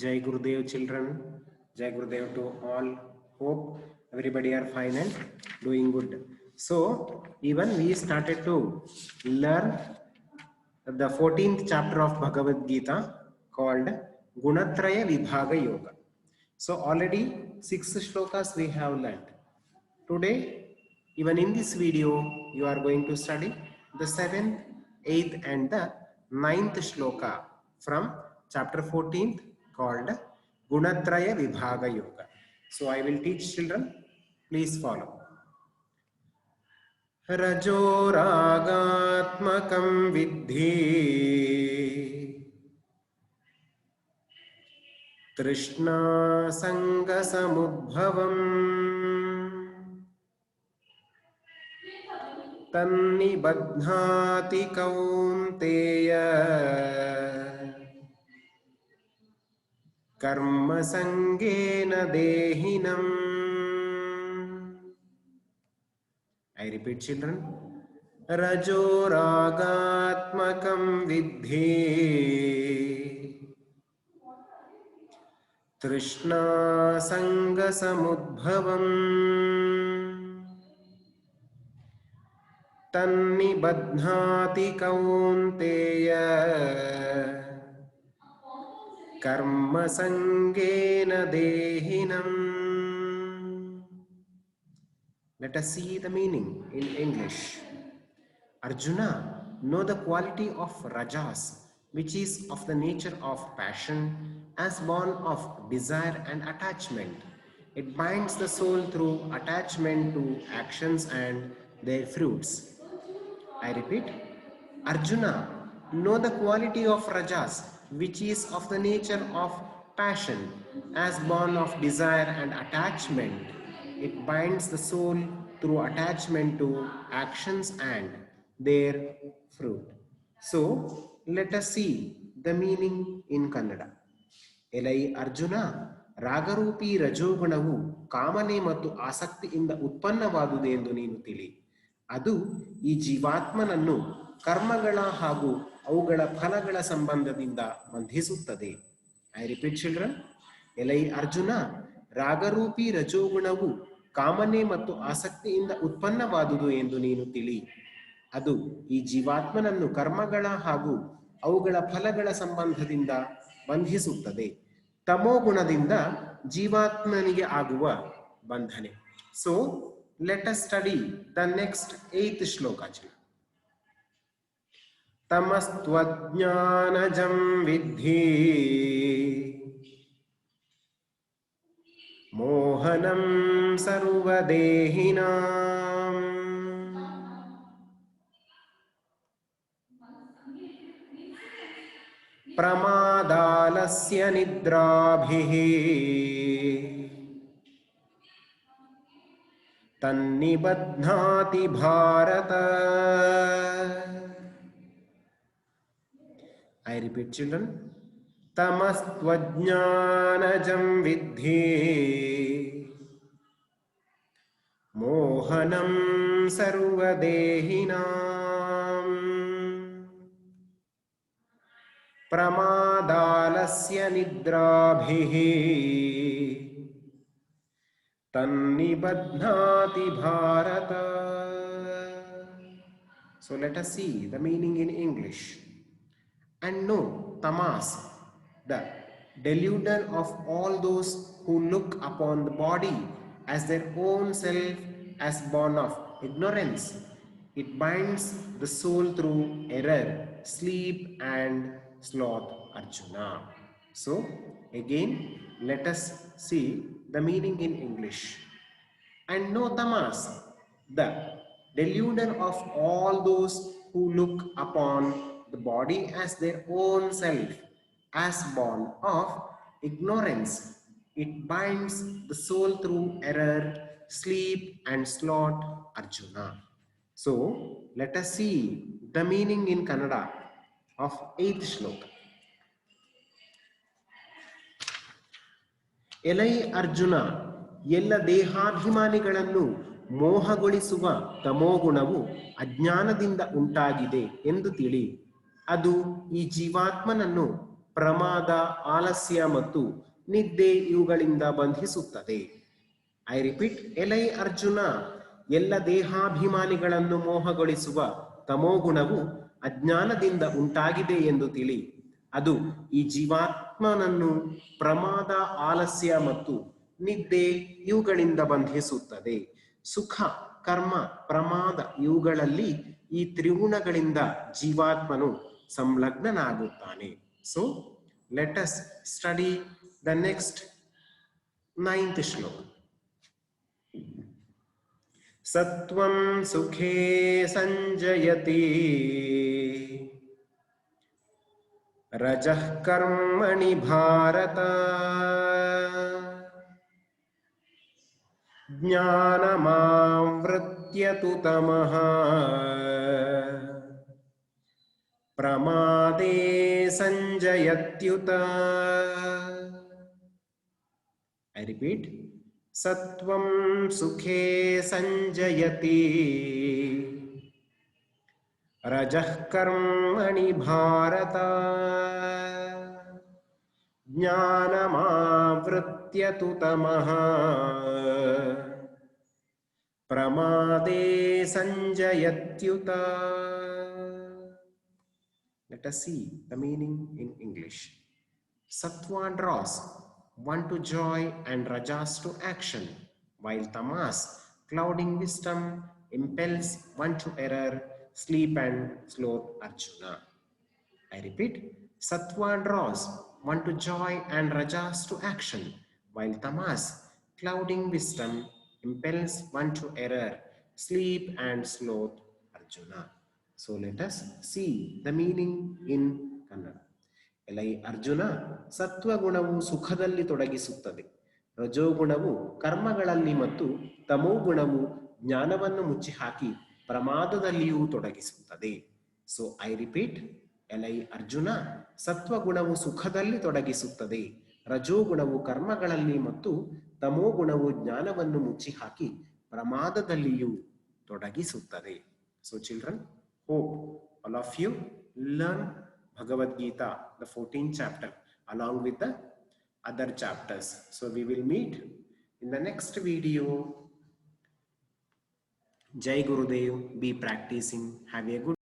Jai Gurudev children, Jai Gurudev to all. Hope everybody are fine and doing good. So even we started to learn the 14th chapter of Bhagavad Gita called Gunatraya Vibhaga Yoga. So already 6 shlokas we have learned. Today, even in this video, you are going to study the 7th, 8th and the 9th shloka from chapter 14th called Gunatraya Vibhaga Yoga. So I will teach children. Please follow. Rajo Ragatmakam Vidhi Trishna Sanga Samudbhavam तन्निबध्नाति Kaunteya कर्मसंगेन देहिनम्. I repeat children. रजो रागात्मकं विद्धि तृष्णा संगसमुद्भवम् तन्निबध्नाति कौन्तेय कर्मसंगेन देहिनम्. Let us see the meaning in English. Arjuna, know the quality of rajas, which is of the nature of passion, as born of desire and attachment. It binds the soul through attachment to actions and their fruits. I repeat, Arjuna, know the quality of rajas, which is of the nature of passion, as born of desire and attachment. It binds the soul through attachment to actions and their fruit. So, let us see the meaning in Kannada. Elai Arjuna, ರಾಗರೂಪಿ ರಜೋಗುಣವು ಕಾಮನೆ ಮತ್ತು ಆಸಕ್ತಿಯಿಂದ ಉತ್ಪನ್ನವಾದುದು ಎಂದು ನೀನು ತಿಳಿ. ಅದು ಈ ಜೀವಾತ್ಮನನ್ನು ಕರ್ಮಗಳ ಹಾಗೂ ಅವುಗಳ ಫಲಗಳ ಸಂಬಂಧದಿಂದ ಬಂಧಿಸುತ್ತದೆ. I repeat children. ಎಲೈ ಅರ್ಜುನ, ರಾಗರೂಪಿ ರಜೋಗುಣವು ಕಾಮನೆ ಮತ್ತು ಆಸಕ್ತಿಯಿಂದ ಉತ್ಪನ್ನವಾದುದು ಎಂದು ನೀನು ತಿಳಿ. ಅದು ಈ ಜೀವಾತ್ಮನನ್ನು ಕರ್ಮಗಳ ಹಾಗೂ ಅವುಗಳ ಫಲಗಳ ಸಂಬಂಧದಿಂದ ಬಂಧಿಸುತ್ತದೆ. ತಮೋಗುಣದಿಂದ ಜೀವಾತ್ಮನಿಗೆ ಆಗುವ ಬಂಧನೆ. So let us study the next 8th shloka. Tamastvaඥānajam vidhi mohanam sarvadehinam pramadalasya nidrabhihi तन्निबध्नाति भारत. I repeat children. तमस्त्वज्ञानजं विद्धि मोहनं सर्वदेहिनां प्रमादालस्य निद्राभिः Tannibadhnati Bharata. So let us see the meaning in English. And know tamas, the delusion of all those who look upon the body as their own self, as born of ignorance. It binds the soul through error, sleep and sloth. Arjuna. So again let us see the meaning in English. And no tamas, the delusion of all those who look upon the body as their own self, as born of ignorance. It binds the soul through error, sleep and sloth. Arjuna. So let us see the meaning in Kannada of 8th shloka. ಎಲೈ ಅರ್ಜುನ, ಎಲ್ಲ ದೇಹಾಭಿಮಾನಿಗಳನ್ನು ಮೋಹಗೊಳಿಸುವ ತಮೋಗುಣವು ಅಜ್ಞಾನದಿಂದ ಉಂಟಾಗಿದೆ ಎಂದು ತಿಳಿ. ಅದು ಈ ಜೀವಾತ್ಮನನ್ನು ಪ್ರಮಾದ, ಆಲಸ್ಯ ಮತ್ತು ನಿದ್ದೆ ಇವುಗಳಿಂದ ಬಂಧಿಸುತ್ತದೆ. ಐ ರಿಪೀಟ್, ಎಲೈ ಅರ್ಜುನ, ಎಲ್ಲ ದೇಹಾಭಿಮಾನಿಗಳನ್ನು ಮೋಹಗೊಳಿಸುವ ತಮೋಗುಣವು ಅಜ್ಞಾನದಿಂದ ಉಂಟಾಗಿದೆ ಎಂದು ತಿಳಿ. ಅದು ಈ ಜೀವಾತ್ಮನನ್ನು ಪ್ರಮಾದ, ಆಲಸ್ಯ ಮತ್ತು ನಿದ್ದೆ ಇವುಗಳಿಂದ ಬಂಧಿಸುತ್ತದೆ. ಸುಖ, ಕರ್ಮ, ಪ್ರಮಾದ ಇವುಗಳಲ್ಲಿ ಈ ತ್ರಿಗುಣಗಳಿಂದ ಜೀವಾತ್ಮನು ಸಂಲಗ್ನನಾಗುತ್ತಾನೆ. So let us study the next 9th shloka. ಸತ್ವಂ ಸುಖೇ ಸಂಜಯತಿ ರಜಃ ಕರ್ಮಣಿ ಭಾರತ ಜ್ಞಾನಮಾವೃತ್ಯ ತು ತಮಃ ಪ್ರಮಾದೇ ಸಂಜಯತ್ಯುತ. ಐ ರಿಪೀಟ್, ಸತ್ವಂ ಸುಖೇ ಸಂಜಯತಿ ರಜಃ ಕರ್ಮಣಿ ಭಾರತ ಜ್ಞಾನಮಾವೃತ್ಯ ತು ತಮಃ ಪ್ರಮಾದೇ ಸಂಜಯತ್ಯುತ. Let us see the meaning in English. Sattva draws one to joy and rajas to action, while tamas, clouding wisdom, impels one to error, sleep and sloth. Arjuna. I repeat, sattva draws one to joy and rajas to action, while tamas, clouding wisdom, impels one to error, sleep and sloth. Arjuna. So let us see the meaning in Kannada. ಎಲೈ ಅರ್ಜುನ, ಸತ್ವಗುಣವು ಸುಖದಲ್ಲಿ ತೊಡಗಿಸುತ್ತದೆ, ರಜೋಗುಣವು ಕರ್ಮಗಳಲ್ಲಿ ಮತ್ತು ತಮೋಗುಣವು ಜ್ಞಾನವನ್ನು ಮುಚ್ಚಿಹಾಕಿ ಪ್ರಮಾದದಲ್ಲಿಯೂ ತೊಡಗಿಸುತ್ತದೆ. So I repeat, ಎಲೈ ಅರ್ಜುನ, ಸತ್ವಗುಣವು ಸುಖದಲ್ಲಿ ತೊಡಗಿಸುತ್ತದೆ, ರಜೋಗುಣವು ಕರ್ಮಗಳಲ್ಲಿ ಮತ್ತು ತಮೋಗುಣವು ಜ್ಞಾನವನ್ನು ಮುಚ್ಚಿಹಾಕಿ ಪ್ರಮಾದದಲ್ಲಿಯೂ ತೊಡಗಿಸುತ್ತದೆ. So children, hope all of you learn Bhagavad Gita, the 14th chapter, along with the other chapters. So we will meet in the next video. Jai Gurudev, be practicing. Have a good